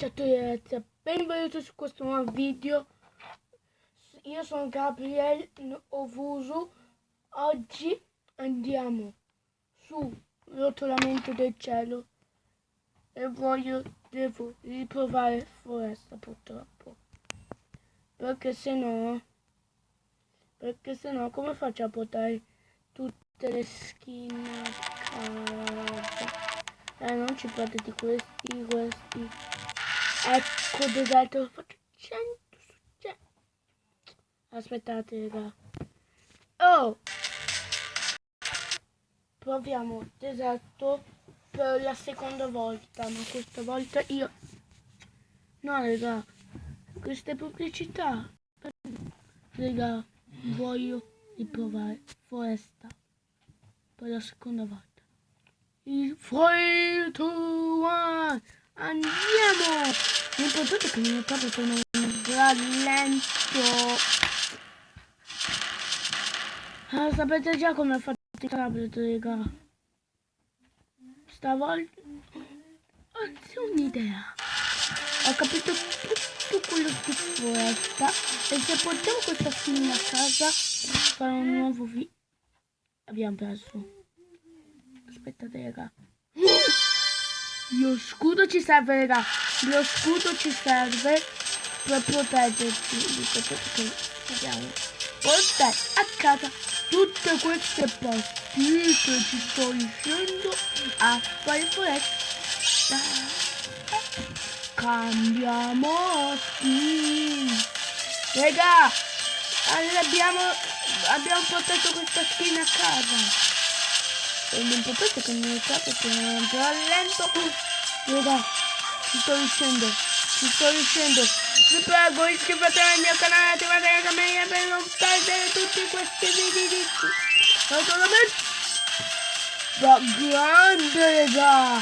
Ciao a tutti ragazzi, benvenuti su questo nuovo video. Io sono Gabriele Ovusu. Oggi andiamo su Rotolamento del cielo e devo riprovare Foresta purtroppo. Perché se no come faccio a portare tutte le skin a casa? Non ci potete questi. Ecco, deserto, faccio 100 su 100. Aspettate, raga. Oh! Proviamo deserto per la seconda volta, ma questa volta io... No, raga, queste pubblicità. Raga, voglio riprovare Foresta per la seconda volta. Il 3, 2, 1, andiamo! L'importante è che il mio capo sono lento. Sapete già come ho fatto il tablet, raga. Stavolta... Anzi, un'idea. Ho capito tutto quello di Foresta. E se portiamo questa skin a casa, farò un nuovo video. Abbiamo perso. Aspettate, raga. Lo scudo ci serve, raga. Lo scudo ci serve per proteggerci. Abbiamo portare a casa tutte queste partite. Ci sto riuscendo a fare foresta. Cambiamo skin. Raga, abbiamo portato questa skin a casa. E l'importante è che il mio capo sia un po' lento. Raga, ci sto riuscendo. Vi prego, iscrivetevi al mio canale, attivate la campanella per non perdere tutti questi video. Ma grande, raga.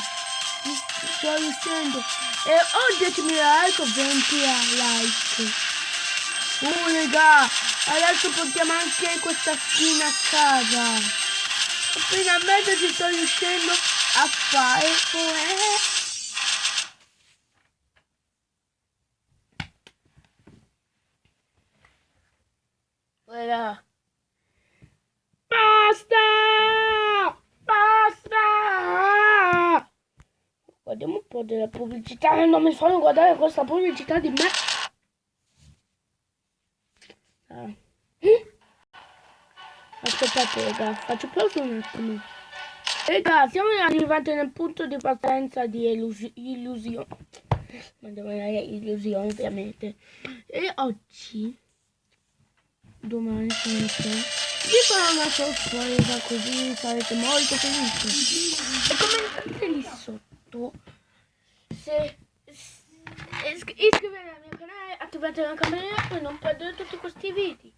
Ci sto riuscendo. E ho 10.000 like o 20 like. Raga, adesso portiamo anche questa skin a casa. Finalmente ci sto riuscendo a fare voilà. Basta! Guardiamo un po' della pubblicità. Non mi fanno guardare questa pubblicità di me. Aspettate, raga, faccio pausa un attimo. Raga, siamo arrivati nel punto di partenza di illusione. Ma devo avere illusione, ovviamente. E oggi, domani, vi farò una sorpresa, così sarete molto felici. E commentate lì sotto. Se iscrivetevi al mio canale, attivate la campanella per non perdere tutti questi video.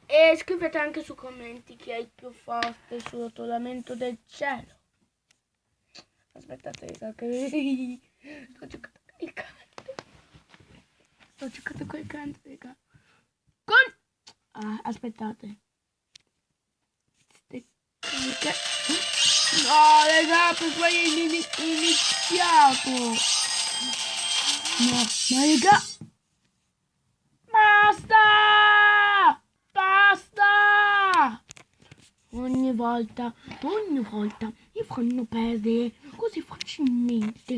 E scrivete anche su commenti chi è il più forte sul rotolamento del cielo. Aspettate, che sto giocando con il canto. Raga. Aspettate. No, raga, per poi iniziato. No, ma raga. Basta! Ogni volta mi fanno perdere così facilmente.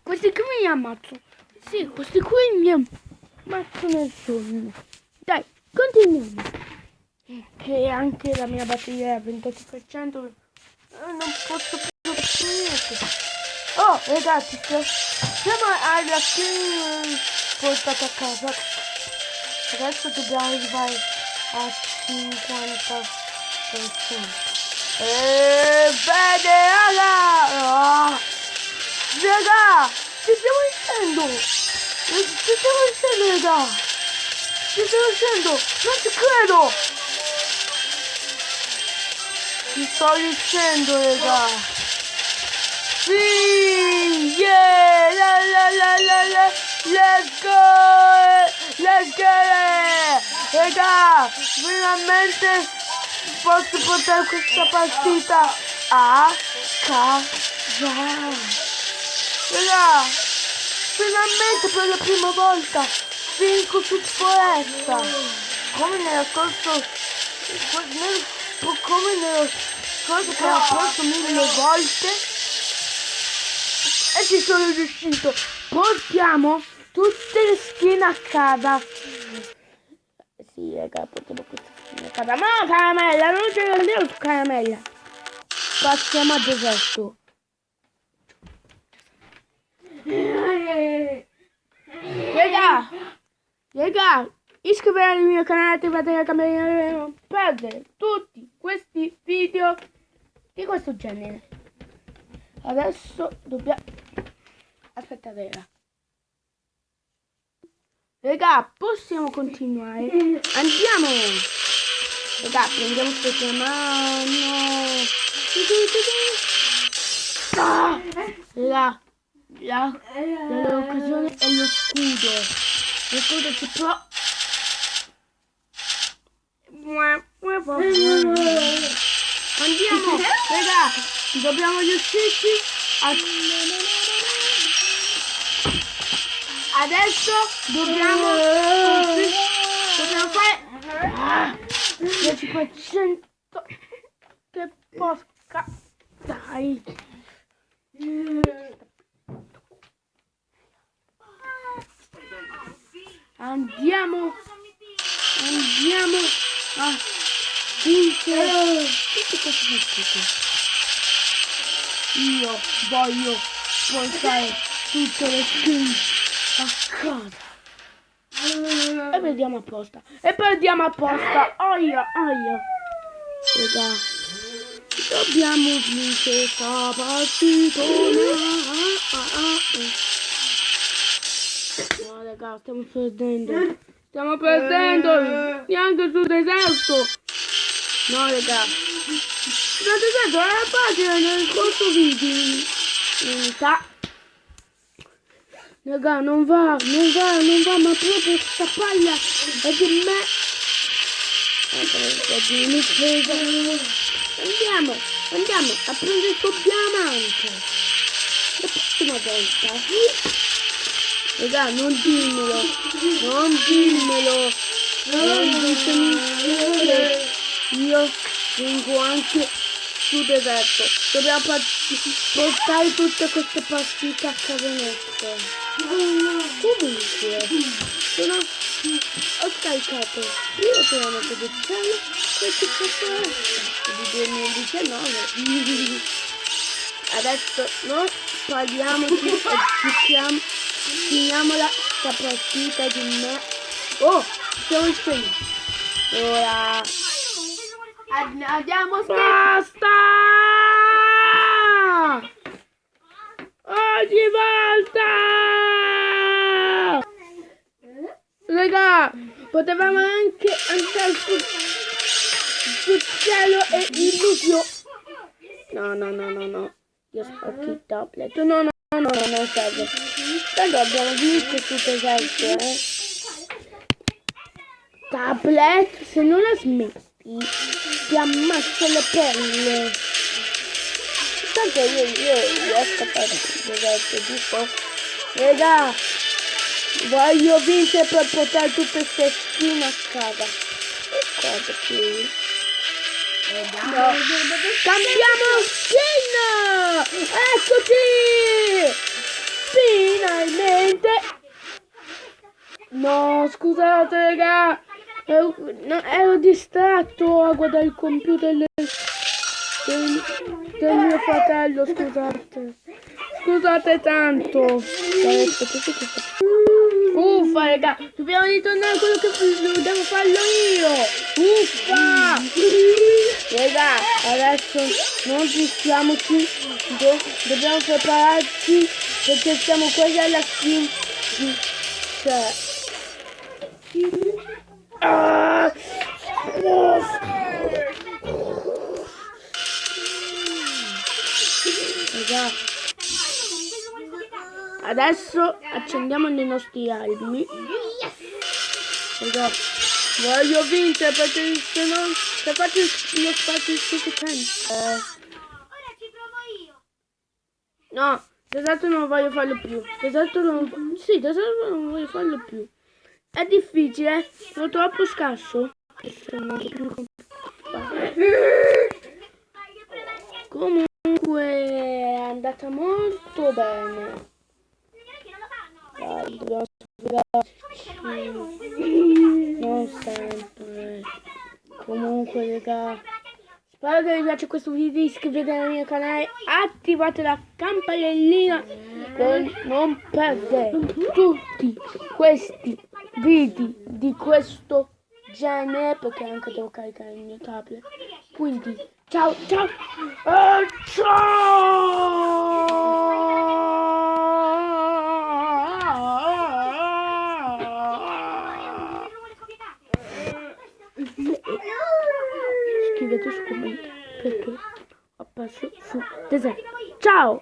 Questi qui mi ammazzano. Sì, questi qui mi ammazzano nel sonno. Dai, continuiamo. Che anche la mia batteria è al 28%. Non posso più niente. Oh, ragazzi, siamo alla skin portata a casa. Adesso dobbiamo arrivare a 50%. E vede, raga! Raga! Ci stiamo riuscendo! Raga! Non ci credo! Ci sto riuscendo, raga! Sì! Yeah! Let's go! Raga, finalmente posso portare questa partita a casa. Raga, finalmente per la prima volta vinco su foresta. Come nella scorso... Come nello scorso che ho perso 1000 volte. E ci sono riuscito. Portiamo tutte le skin a casa. Sì, raga, portiamo queste skin a casa. Ma no, caramella, non c'è nemmeno su caramella. Passiamo al deserto. Raga, iscrivetevi al mio canale, attivate la campanella per non perdere tutti questi video di questo genere. Adesso dobbiamo... Aspettate, raga, possiamo continuare? Andiamo! Raga, prendiamo queste mano. Ah! Raga, l'occasione è lo scudo. Lo scudo ci può... Andiamo, raga, dobbiamo riuscirci a... Adesso dobbiamo fare 10%. Che porca dai. Andiamo a vincere tutti questi vestiti. Io voglio portare tutte le skin a casa. E perdiamo apposta. Aia. Raga, dobbiamo vincere sta partitona. No, raga, stiamo perdendo. Neanche sul deserto. No, raga. Sul deserto è la pagina nel corso video. Unità. Raga, non va, ma proprio questa paglia è di me. Andiamo a prendere il suo diamante. La prossima volta. Raga, non dimmelo. Io vengo anche sul deserto. Dobbiamo portare tutte queste partite a casa nostra. Comunque, ho scaricato io sono una produzione questi di 2019. Adesso noi parliamoci e finiamo la partita di me. Oh, siamo insieme. Ora andiamo. Basta! Ogni volta! Raga, potevamo anche andare sul cielo e illusio. No. Io spacchi il tablet. No, non serve. Tanto abbiamo visto sul deserto, Tablet, se non la smetti, ti ammazzo le pelle. Tanto io riesco a fare il deserto, giusto? Raga, voglio vincere per portare tutte queste skin a casa. E cosa qui? No. Cambiamo skin! Eccoci! Finalmente! No, scusate raga, ero distratto a guardare il computer del mio fratello, scusate tanto. Uffa raga, dobbiamo ritornare a quello che devo farlo io. Uffa raga, adesso non distramoci, dobbiamo prepararci perché siamo quasi alla fine. Adesso accendiamo i nostri albi. Voglio vincere perché se no se faccio lo spazio sufficiente. Ora ci provo io. No, Deserto non voglio farlo più. Deserto non... Sì, deserto non voglio farlo più. È difficile, sono troppo scarso. Comunque è andata molto bene. Dai, dobbiamo sfidarci. Non sempre. Comunque, raga, spero che vi piaccia questo video, iscrivetevi al mio canale, attivate la campanellina per non perdere tutti questi video di questo genere, perché anche devo caricare il mio tablet. Quindi, ciao ciao e ciao! Scrivete su commenti perché ho perso su deserto. Ciao!